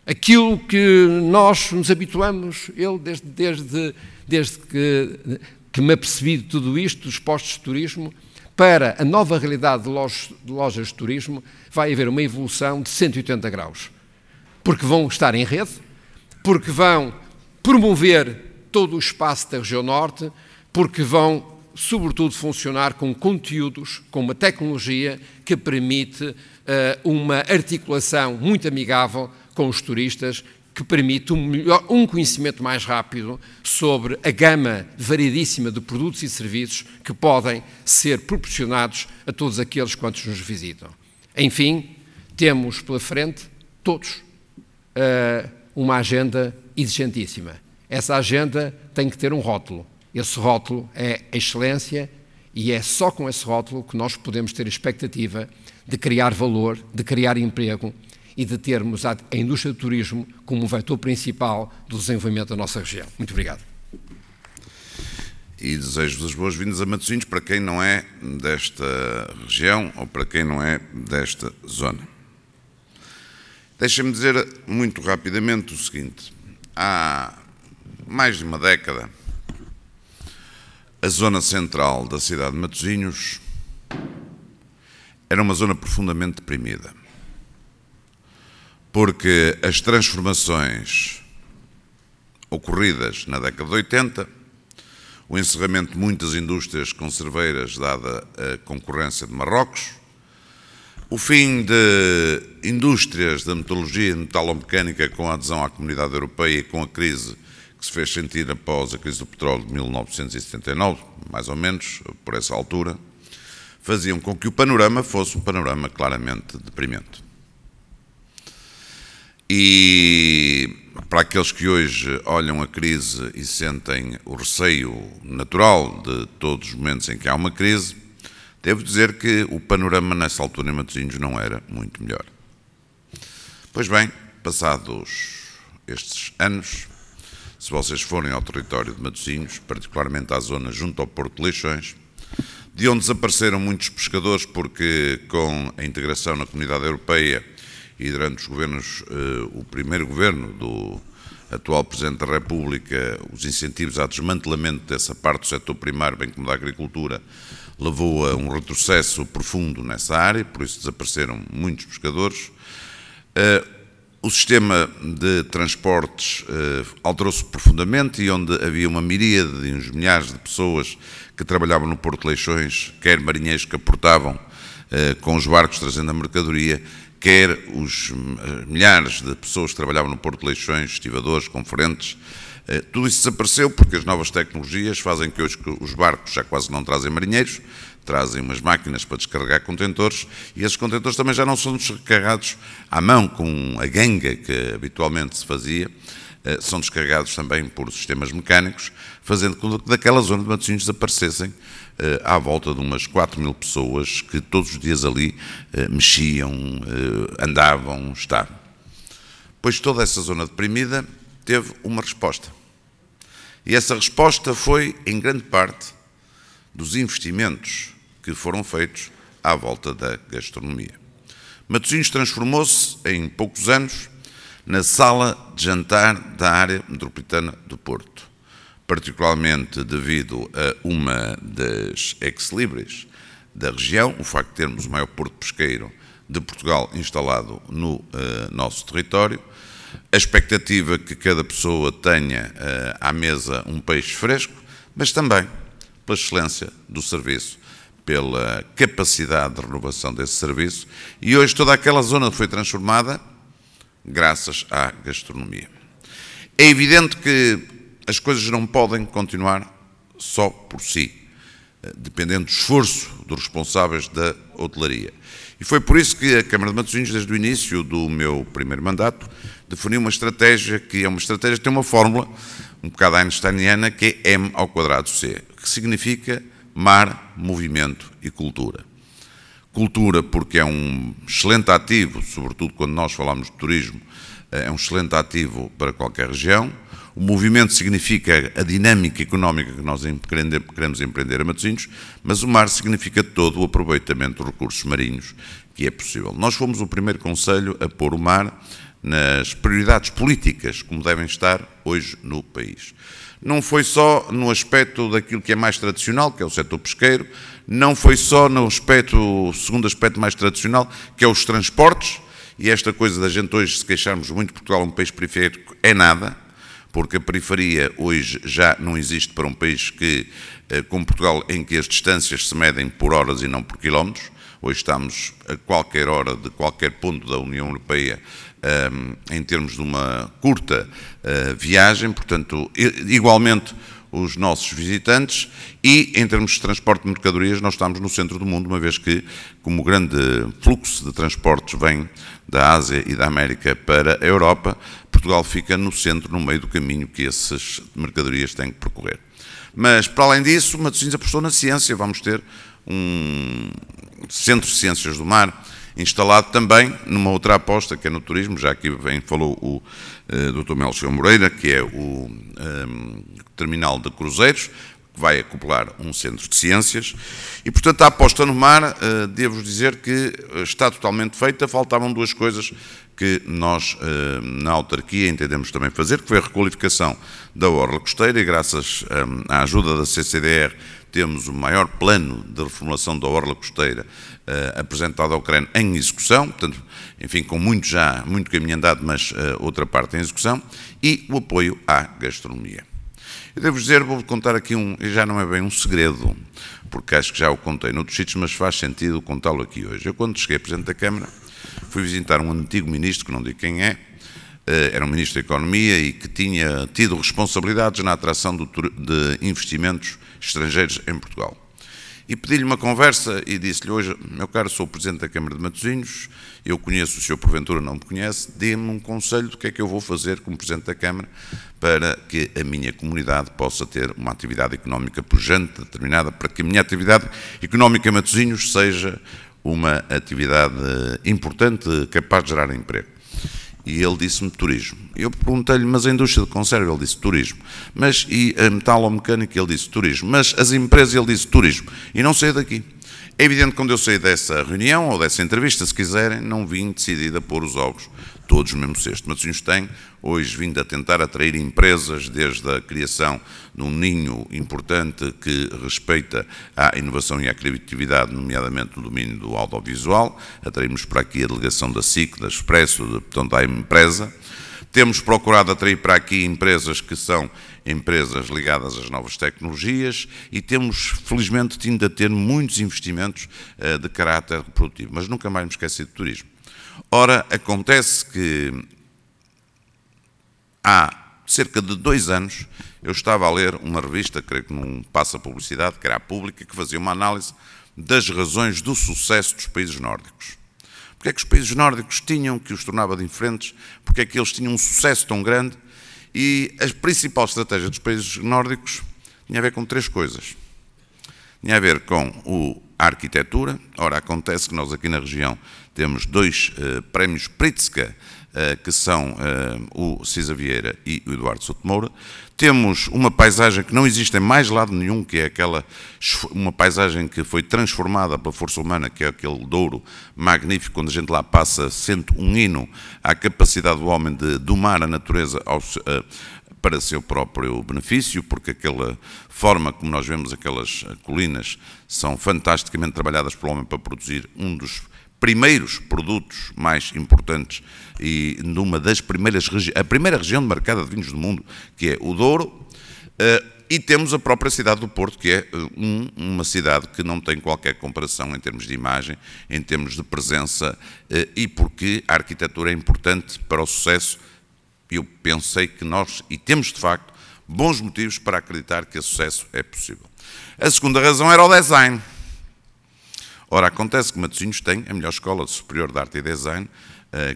Aquilo que nós nos habituamos, eu desde que me apercebi de tudo isto, dos postos de turismo, para a nova realidade de lojas de turismo, vai haver uma evolução de 180 graus. Porque vão estar em rede, porque vão promover todo o espaço da região norte, porque vão, sobretudo, funcionar com conteúdos, com uma tecnologia que permite uma articulação muito amigável com os turistas, que permite um conhecimento mais rápido sobre a gama variedíssima de produtos e serviços que podem ser proporcionados a todos aqueles quantos nos visitam. Enfim, temos pela frente, todos, uma agenda exigentíssima. Essa agenda tem que ter um rótulo. Esse rótulo é a excelência E é só com esse rótulo que nós podemos ter a expectativa de criar valor, de criar emprego e de termos a indústria do turismo como um vetor principal do desenvolvimento da nossa região. Muito obrigado. E desejo-vos as boas-vindas a Matosinhos para quem não é desta região ou para quem não é desta zona. Deixem-me dizer muito rapidamente o seguinte. Há mais de uma década, a zona central da cidade de Matosinhos era uma zona profundamente deprimida, porque as transformações ocorridas na década de 80, o encerramento de muitas indústrias conserveiras dada a concorrência de Marrocos, o fim de indústrias da metalurgia e metalomecânica com a adesão à Comunidade Europeia e com a crise que se fez sentir após a crise do petróleo de 1979, mais ou menos, por essa altura, faziam com que o panorama fosse um panorama claramente deprimente. E para aqueles que hoje olham a crise e sentem o receio natural de todos os momentos em que há uma crise, devo dizer que o panorama nessa altura em Matosinhos não era muito melhor. Pois bem, passados estes anos, se vocês forem ao território de Matosinhos, particularmente à zona junto ao Porto de Leixões, de onde desapareceram muitos pescadores porque com a integração na Comunidade Europeia e durante os governos, o primeiro governo do atual Presidente da República, os incentivos ao desmantelamento dessa parte do setor primário, bem como da agricultura, levou a um retrocesso profundo nessa área, por isso desapareceram muitos pescadores. O sistema de transportes alterou-se profundamente e onde havia uma miríade de uns milhares de pessoas que trabalhavam no Porto de Leixões, quer marinheiros que aportavam com os barcos trazendo a mercadoria, quer os milhares de pessoas que trabalhavam no Porto de Leixões, estivadores, conferentes, tudo isso desapareceu porque as novas tecnologias fazem que hoje os barcos já quase não trazem marinheiros, trazem umas máquinas para descarregar contentores e esses contentores também já não são descarregados à mão com a ganga que habitualmente se fazia, são descarregados também por sistemas mecânicos, fazendo com que daquela zona de Matosinhos desaparecessem à volta de umas 4.000 pessoas que todos os dias ali mexiam, andavam, estavam. Pois toda essa zona deprimida teve uma resposta. E essa resposta foi, em grande parte, dos investimentos que foram feitos à volta da gastronomia. Matosinhos transformou-se, em poucos anos, na sala de jantar da área metropolitana do Porto, particularmente devido a uma das ex-libris da região, o facto de termos o maior porto pesqueiro de Portugal instalado no nosso território, a expectativa que cada pessoa tenha à mesa um peixe fresco, mas também pela excelência do serviço, pela capacidade de renovação desse serviço, e hoje toda aquela zona foi transformada graças à gastronomia. É evidente que as coisas não podem continuar só por si, dependendo do esforço dos responsáveis da hotelaria. E foi por isso que a Câmara de Matosinhos, desde o início do meu primeiro mandato, definiu uma estratégia que é uma estratégia que tem uma fórmula um bocado einsteiniana, que é M²C, que significa mar, movimento e cultura. Cultura porque é um excelente ativo, sobretudo quando nós falamos de turismo, é um excelente ativo para qualquer região. O movimento significa a dinâmica económica que nós queremos empreender a Matosinhos, mas o mar significa todo o aproveitamento dos recursos marinhos que é possível. Nós fomos o primeiro concelho a pôr o mar nas prioridades políticas, como devem estar hoje no país. Não foi só no aspecto daquilo que é mais tradicional, que é o setor pesqueiro, não foi só no aspecto, segundo aspecto mais tradicional, que é os transportes, e esta coisa da gente hoje se queixarmos muito de Portugal, um país periférico, é nada, porque a periferia hoje já não existe para um país que, como Portugal, em que as distâncias se medem por horas e não por quilómetros. Hoje estamos a qualquer hora de qualquer ponto da União Europeia em termos de uma curta viagem, portanto, igualmente os nossos visitantes, e em termos de transporte de mercadorias nós estamos no centro do mundo, uma vez que, como o grande fluxo de transportes vem da Ásia e da América para a Europa, Portugal fica no centro, no meio do caminho que essas mercadorias têm que percorrer. Mas, para além disso, Matosinhos apostou na ciência. Vamos ter um Centro de Ciências do Mar instalado também numa outra aposta, que é no turismo. Já aqui falou o Dr. Melchior Moreira, que é o terminal de cruzeiros, que vai acoplar um centro de ciências. E, portanto, a aposta no mar, devo dizer que está totalmente feita. Faltavam duas coisas que nós, na autarquia, entendemos também fazer, que foi a requalificação da orla costeira, e graças à ajuda da CCDR temos o maior plano de reformulação da orla costeira apresentado ao CREN em execução, portanto, enfim, com muito caminho andado, mas outra parte em execução, e o apoio à gastronomia. Eu devo dizer, vou contar aqui e já não é bem um segredo, porque acho que já o contei noutros sítios, mas faz sentido contá-lo aqui hoje. Eu, quando cheguei a Presidente da Câmara, fui visitar um antigo ministro, que não digo quem é, era um ministro da Economia e que tinha tido responsabilidades na atração de investimentos estrangeiros em Portugal. E pedi-lhe uma conversa e disse-lhe: hoje, meu caro, sou o Presidente da Câmara de Matosinhos, eu conheço o senhor, porventura não me conhece, dê-me um conselho do que é que eu vou fazer como Presidente da Câmara para que a minha comunidade possa ter uma atividade económica pujante, determinada, para que a minha atividade económica em Matosinhos seja uma atividade importante, capaz de gerar emprego. E ele disse-me turismo. Eu perguntei-lhe: mas a indústria de conserva? Ele disse turismo. Mas e a metalomecânica? Ele disse turismo. Mas as empresas? Ele disse turismo. E não saiu daqui. É evidente que quando eu saí dessa reunião, ou dessa entrevista, se quiserem, não vim decidido a pôr os ovos todos no mesmo cesto. Matosinhos tem hoje vindo a tentar atrair empresas, desde a criação de um ninho importante que respeita à inovação e à criatividade, nomeadamente no domínio do audiovisual. Atraímos para aqui a delegação da SIC, da Expresso, portanto, da empresa. Temos procurado atrair para aqui empresas que são empresas ligadas às novas tecnologias e temos, felizmente, vindo a ter muitos investimentos de caráter produtivo. Mas nunca mais me esqueci de turismo. Ora, acontece que há cerca de 2 anos eu estava a ler uma revista, creio que não passa publicidade, que era a Pública, que fazia uma análise das razões do sucesso dos países nórdicos. Porque é que os países nórdicos tinham, que os tornava diferentes, porque é que eles tinham um sucesso tão grande, e a principal estratégia dos países nórdicos tinha a ver com 3 coisas. Tinha a ver com a arquitetura. Ora, acontece que nós aqui na região temos 2 prémios Pritzker, que são o Cisa Vieira e o Eduardo Souto Moura. Temos uma paisagem que não existe em mais lado nenhum, que é uma paisagem que foi transformada pela força humana, que é aquele Douro magnífico, quando a gente lá passa, sente um hino à capacidade do homem de domar a natureza para seu próprio benefício, porque aquela forma como nós vemos aquelas colinas são fantasticamente trabalhadas pelo homem para produzir um dos primeiros produtos mais importantes e numa das primeiras a primeira região de marcada de vinhos do mundo, que é o Douro, e temos a própria cidade do Porto, que é uma cidade que não tem qualquer comparação em termos de imagem, em termos de presença, e porque a arquitetura é importante para o sucesso. Eu pensei que nós, e temos de facto, bons motivos para acreditar que esse sucesso é possível. A segunda razão era o design. Ora, acontece que Matosinhos tem a melhor escola superior de arte e design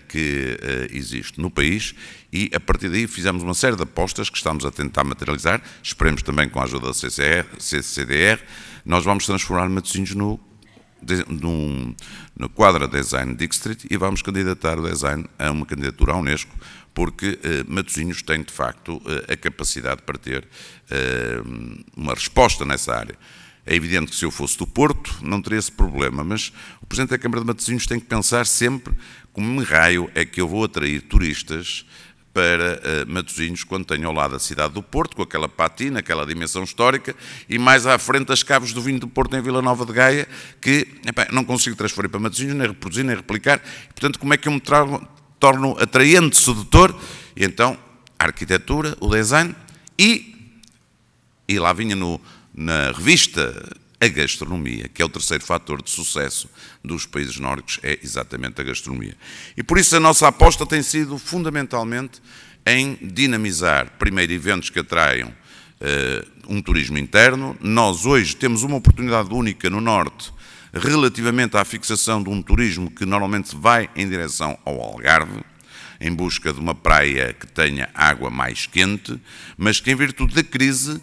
que existe no país, e a partir daí fizemos uma série de apostas que estamos a tentar materializar, esperemos também com a ajuda da CCDR, nós vamos transformar Matosinhos no quadra Design District e vamos candidatar o design a uma candidatura à Unesco, porque Matosinhos tem, de facto, a capacidade para ter uma resposta nessa área. É evidente que se eu fosse do Porto não teria esse problema, mas o Presidente da Câmara de Matosinhos tem que pensar sempre como raio é que eu vou atrair turistas para Matosinhos quando tenho ao lado a cidade do Porto, com aquela patina, aquela dimensão histórica, e mais à frente as caves do vinho do Porto em Vila Nova de Gaia, que não consigo transferir para Matosinhos, nem reproduzir, nem replicar. E, portanto, como é que eu me torno atraente, sedutor? E então, a arquitetura, o design e lá vinha na revista a gastronomia, que é o terceiro fator de sucesso dos países nórdicos, é exatamente a gastronomia. E por isso a nossa aposta tem sido fundamentalmente em dinamizar, primeiro, eventos que atraiam um turismo interno. Nós hoje temos uma oportunidade única no Norte relativamente à fixação de um turismo que normalmente vai em direção ao Algarve, em busca de uma praia que tenha água mais quente, mas que em virtude da crise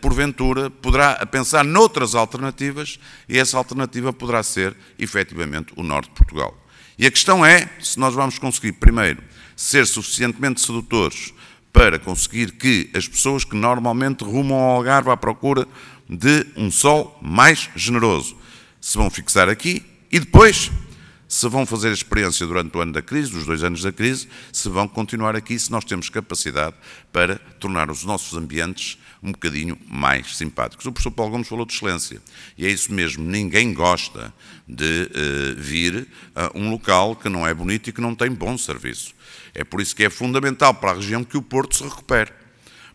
porventura, poderá pensar noutras alternativas e essa alternativa poderá ser, efetivamente, o norte de Portugal. E a questão é se nós vamos conseguir, primeiro, ser suficientemente sedutores para conseguir que as pessoas que normalmente rumam ao Algarve à procura de um sol mais generoso se vão fixar aqui e depois se vão fazer a experiência durante o ano da crise, dos 2 anos da crise, se vão continuar aqui, se nós temos capacidade para tornar os nossos ambientes um bocadinho mais simpáticos. O professor Paulo Gomes falou de excelência, e é isso mesmo, ninguém gosta de vir a um local que não é bonito e que não tem bom serviço. É por isso que é fundamental para a região que o Porto se recupere,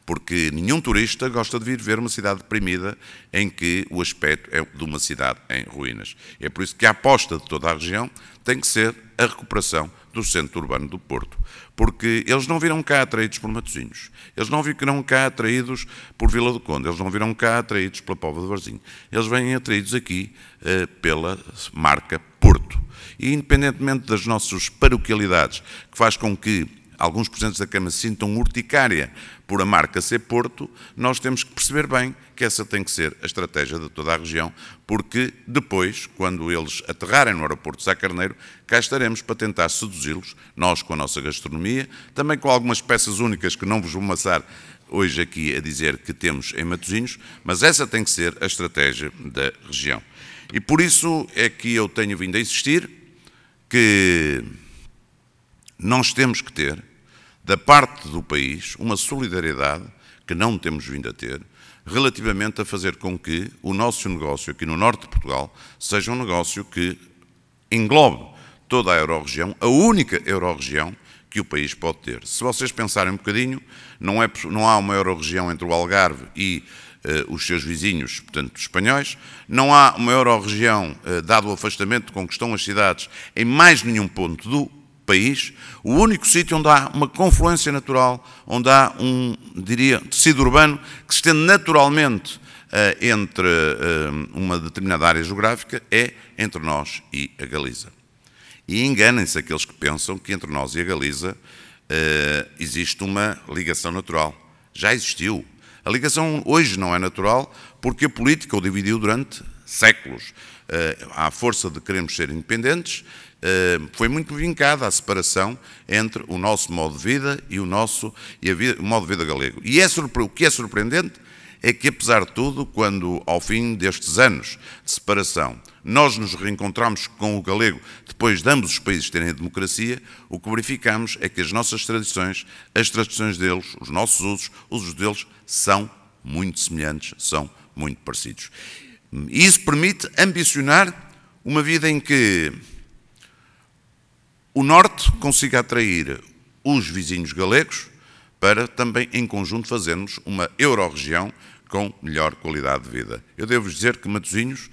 porque nenhum turista gosta de vir ver uma cidade deprimida em que o aspecto é de uma cidade em ruínas. É por isso que a aposta de toda a região tem que ser a recuperação do centro urbano do Porto, porque eles não virão cá atraídos por Matosinhos, eles não virão cá atraídos por Vila do Conde, eles não virão cá atraídos pela Póvoa de Varzim, eles vêm atraídos aqui pela marca Porto. E independentemente das nossas paroquialidades, que faz com que alguns presidentes da Câmara sintam urticária por a marca ser Porto, nós temos que perceber bem que essa tem que ser a estratégia de toda a região, porque depois, quando eles aterrarem no aeroporto de Sá Carneiro, cá estaremos para tentar seduzi-los, nós com a nossa gastronomia, também com algumas peças únicas que não vos vou amassar hoje aqui a dizer que temos em Matosinhos, mas essa tem que ser a estratégia da região. E por isso é que eu tenho vindo a insistir que nós temos que ter, da parte do país, uma solidariedade que não temos vindo a ter, relativamente a fazer com que o nosso negócio aqui no norte de Portugal seja um negócio que englobe toda a euro-região, a única euro-região que o país pode ter. Se vocês pensarem um bocadinho, não há uma euro-região entre o Algarve e os seus vizinhos, portanto, espanhóis, não há uma euro-região, dado o afastamento com que estão as cidades, em mais nenhum ponto do país, o único sítio onde há uma confluência natural, onde há diria, tecido urbano que se estende naturalmente entre uma determinada área geográfica é entre nós e a Galiza. E enganem-se aqueles que pensam que entre nós e a Galiza existe uma ligação natural. Já existiu. A ligação hoje não é natural porque a política o dividiu durante séculos. À força de querermos ser independentes, foi muito vincada a separação entre o nosso modo de vida e o modo de vida galego. E o que é surpreendente é que, apesar de tudo, quando ao fim destes anos de separação nós nos reencontramos com o galego depois de ambos os países terem a democracia, o que verificamos é que as nossas tradições, as tradições deles, os nossos usos deles, são muito semelhantes, são muito parecidos. E isso permite ambicionar uma vida em que o Norte consiga atrair os vizinhos galegos para também, em conjunto, fazermos uma euro-região com melhor qualidade de vida. Eu devo dizer que Matosinhos,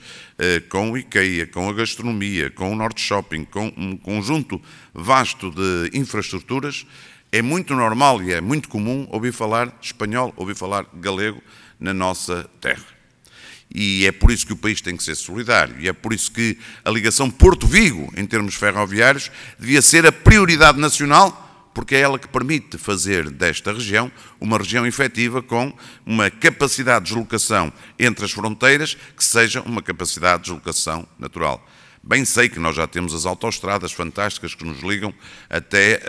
com o IKEA, com a gastronomia, com o Norte Shopping, com um conjunto vasto de infraestruturas, é muito normal e é muito comum ouvir falar espanhol, ouvir falar galego na nossa terra. E é por isso que o país tem que ser solidário, e é por isso que a ligação Porto-Vigo, em termos ferroviários, devia ser a prioridade nacional, porque é ela que permite fazer desta região uma região efetiva com uma capacidade de deslocação entre as fronteiras que seja uma capacidade de deslocação natural. Bem sei que nós já temos as autoestradas fantásticas que nos ligam até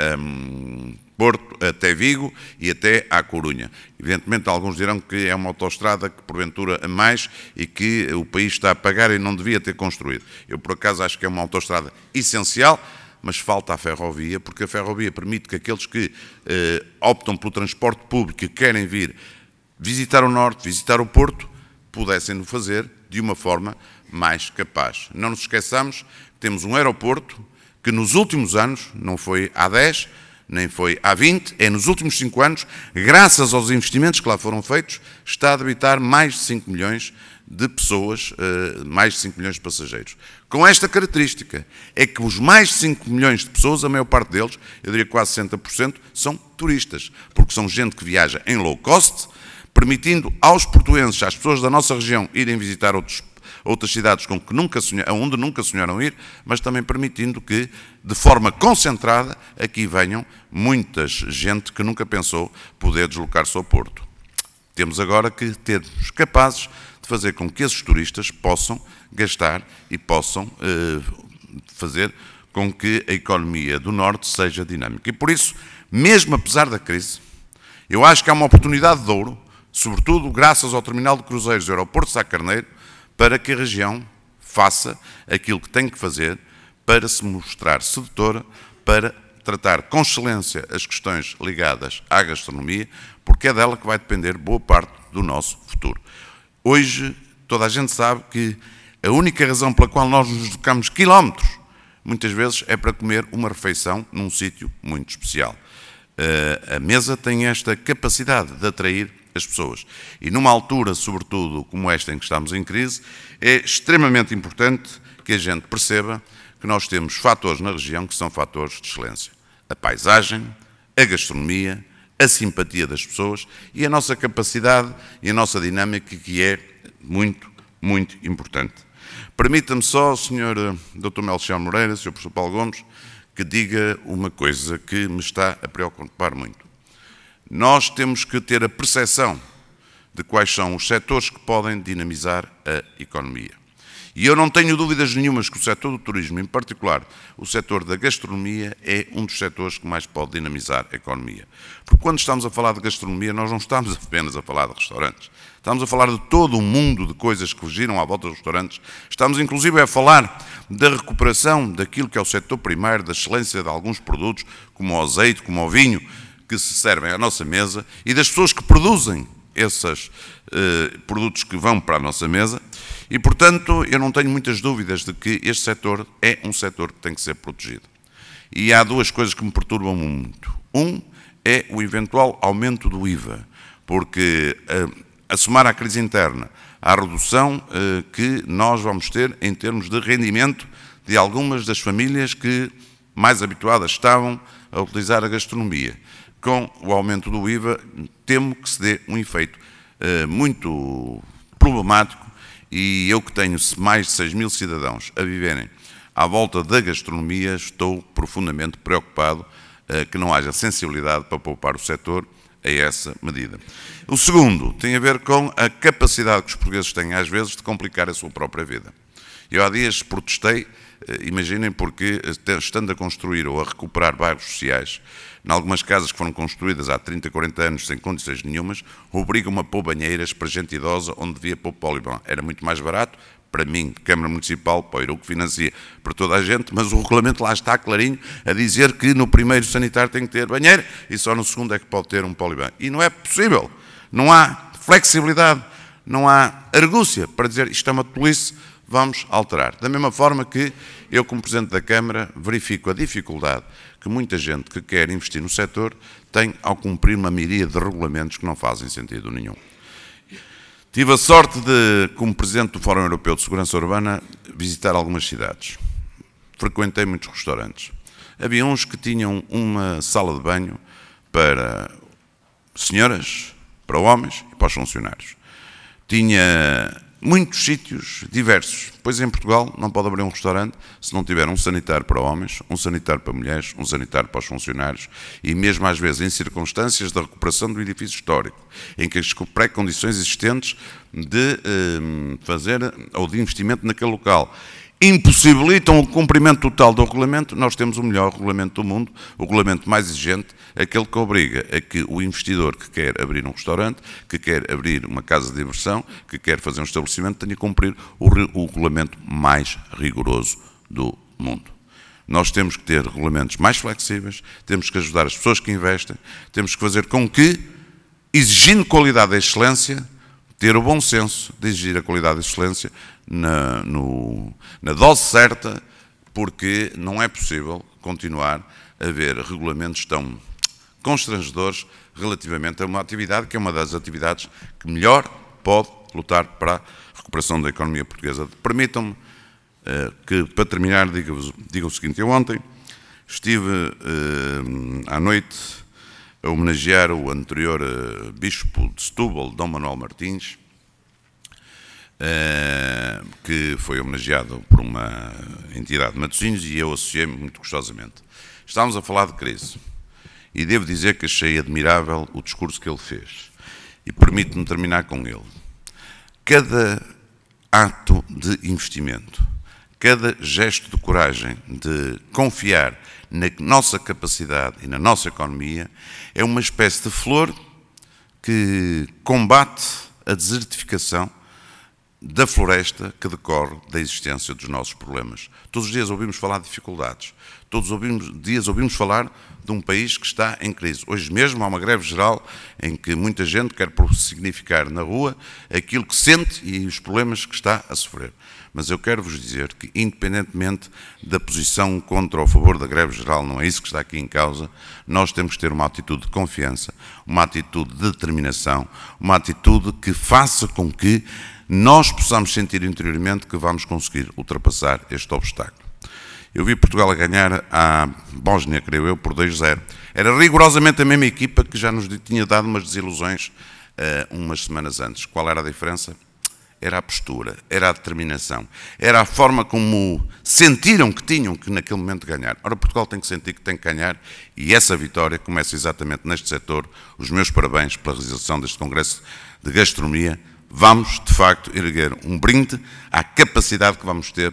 Porto, até Vigo e até à Corunha. Evidentemente, alguns dirão que é uma autoestrada que, porventura, a mais e que o país está a pagar e não devia ter construído. Eu, por acaso, acho que é uma autoestrada essencial, mas falta a ferrovia, porque a ferrovia permite que aqueles que optam pelo transporte público e querem vir visitar o Norte, visitar o Porto, pudessem o fazer de uma forma mais capaz. Não nos esqueçamos, temos um aeroporto que nos últimos anos, não foi há 10, nem foi há 20, é nos últimos 5 anos, graças aos investimentos que lá foram feitos, está a debitar mais de 5 milhões de pessoas, mais de 5 milhões de passageiros. Com esta característica, é que os mais de 5 milhões de pessoas, a maior parte deles, eu diria quase 60%, são turistas, porque são gente que viaja em low cost, permitindo aos portuenses, às pessoas da nossa região, irem visitar outras cidades onde nunca sonharam ir, mas também permitindo que, de forma concentrada, aqui venham muita gente que nunca pensou poder deslocar-se ao Porto. temos agora que termos capazes de fazer com que esses turistas possam gastar e possam fazer com que a economia do Norte seja dinâmica. E por isso, mesmo apesar da crise, eu acho que há uma oportunidade de ouro, sobretudo graças ao terminal de cruzeiros do aeroporto de Sá Carneiro, para que a região faça aquilo que tem que fazer para se mostrar sedutora, para tratar com excelência as questões ligadas à gastronomia, porque é dela que vai depender boa parte do nosso futuro. Hoje, toda a gente sabe que a única razão pela qual nós nos deslocamos quilómetros, muitas vezes, é para comer uma refeição num sítio muito especial. A mesa tem esta capacidade de atrair as pessoas. E numa altura, sobretudo, como esta em que estamos em crise, é extremamente importante que a gente perceba que nós temos fatores na região que são fatores de excelência. A paisagem, a gastronomia, a simpatia das pessoas e a nossa capacidade e a nossa dinâmica, que é muito, muito importante. Permita-me só, Sr. Dr. Melchior Moreira, Sr. Professor Paulo Gomes, que diga uma coisa que me está a preocupar muito. Nós temos que ter a percepção de quais são os setores que podem dinamizar a economia. E eu não tenho dúvidas nenhumas que o setor do turismo, em particular o setor da gastronomia, é um dos setores que mais pode dinamizar a economia. Porque quando estamos a falar de gastronomia, nós não estamos apenas a falar de restaurantes. Estamos a falar de todo um mundo de coisas que giram à volta dos restaurantes. Estamos, inclusive, a falar da recuperação daquilo que é o setor primário, da excelência de alguns produtos, como o azeite, como o vinho, que se servem à nossa mesa, e das pessoas que produzem esses produtos que vão para a nossa mesa. E, portanto, eu não tenho muitas dúvidas de que este setor é um setor que tem que ser protegido. E há duas coisas que me perturbam muito. Um é o eventual aumento do IVA, porque a somar à crise interna, à redução que nós vamos ter em termos de rendimento de algumas das famílias que mais habituadas estavam a utilizar a gastronomia. Com o aumento do IVA, temo que se dê um efeito muito problemático, e eu que tenho mais de 6 mil cidadãos a viverem à volta da gastronomia, estou profundamente preocupado que não haja sensibilidade para poupar o setor a essa medida. O segundo tem a ver com a capacidade que os portugueses têm, às vezes, de complicar a sua própria vida. Eu há dias protestei, imaginem, porque estando a construir ou a recuperar bairros sociais, em algumas casas que foram construídas há 30, 40 anos sem condições nenhumas, obrigam a pôr banheiras para gente idosa onde devia pôr poliban. Era muito mais barato, para mim, Câmara Municipal, para o Eiro que financia para toda a gente, mas o regulamento lá está clarinho a dizer que no primeiro sanitário tem que ter banheiro e só no segundo é que pode ter um poliban. E não é possível, não há flexibilidade, não há argúcia para dizer isto é uma tolice, vamos alterar. Da mesma forma que eu, como Presidente da Câmara, verifico a dificuldade que muita gente que quer investir no setor tem ao cumprir uma miríade de regulamentos que não fazem sentido nenhum. Tive a sorte de, como Presidente do Fórum Europeu de Segurança Urbana, visitar algumas cidades. Frequentei muitos restaurantes. Havia uns que tinham uma sala de banho para senhoras, para homens e para os funcionários. Tinha muitos sítios diversos, pois em Portugal não pode abrir um restaurante se não tiver um sanitário para homens, um sanitário para mulheres, um sanitário para os funcionários e mesmo às vezes em circunstâncias da recuperação do edifício histórico, em que as pré-condições existentes de fazer ou de investimento naquele local impossibilitam o cumprimento total do regulamento, nós temos o melhor regulamento do mundo, o regulamento mais exigente, aquele que obriga a que o investidor que quer abrir um restaurante, que quer abrir uma casa de diversão, que quer fazer um estabelecimento, tenha que cumprir o regulamento mais rigoroso do mundo. Nós temos que ter regulamentos mais flexíveis, temos que ajudar as pessoas que investem, temos que fazer com que, exigindo qualidade e excelência, ter o bom senso de exigir a qualidade e excelência na dose certa, porque não é possível continuar a ver regulamentos tão constrangedores relativamente a uma atividade que é uma das atividades que melhor pode lutar para a recuperação da economia portuguesa. Permitam-me que, para terminar, diga o seguinte. Eu ontem estive à noite a homenagear o anterior bispo de Setúbal, Dom Manuel Martins, que foi homenageado por uma entidade de Matosinhos e eu associei-me muito gostosamente. Estávamos a falar de crise e devo dizer que achei admirável o discurso que ele fez. e permite-me terminar com ele. Cada ato de investimento, cada gesto de coragem de confiar na nossa capacidade e na nossa economia é uma espécie de flor que combate a desertificação da floresta que decorre da existência dos nossos problemas. Todos os dias ouvimos falar de dificuldades, todos os dias ouvimos falar de um país que está em crise. Hoje mesmo há uma greve geral em que muita gente quer significar na rua aquilo que sente e os problemas que está a sofrer. Mas eu quero vos dizer que, independentemente da posição contra ou a favor da greve geral, não é isso que está aqui em causa, nós temos que ter uma atitude de confiança, uma atitude de determinação, uma atitude que faça com que nós possamos sentir interiormente que vamos conseguir ultrapassar este obstáculo. Eu vi Portugal a ganhar à Bósnia, creio eu, por 2-0. Era rigorosamente a mesma equipa que já nos tinha dado umas desilusões umas semanas antes. Qual era a diferença? Era a postura, era a determinação, era a forma como sentiram que tinham que naquele momento ganhar. Ora, Portugal tem que sentir que tem que ganhar e essa vitória começa exatamente neste setor. Os meus parabéns pela realização deste Congresso de Gastronomia. Vamos, de facto, erguer um brinde à capacidade que vamos ter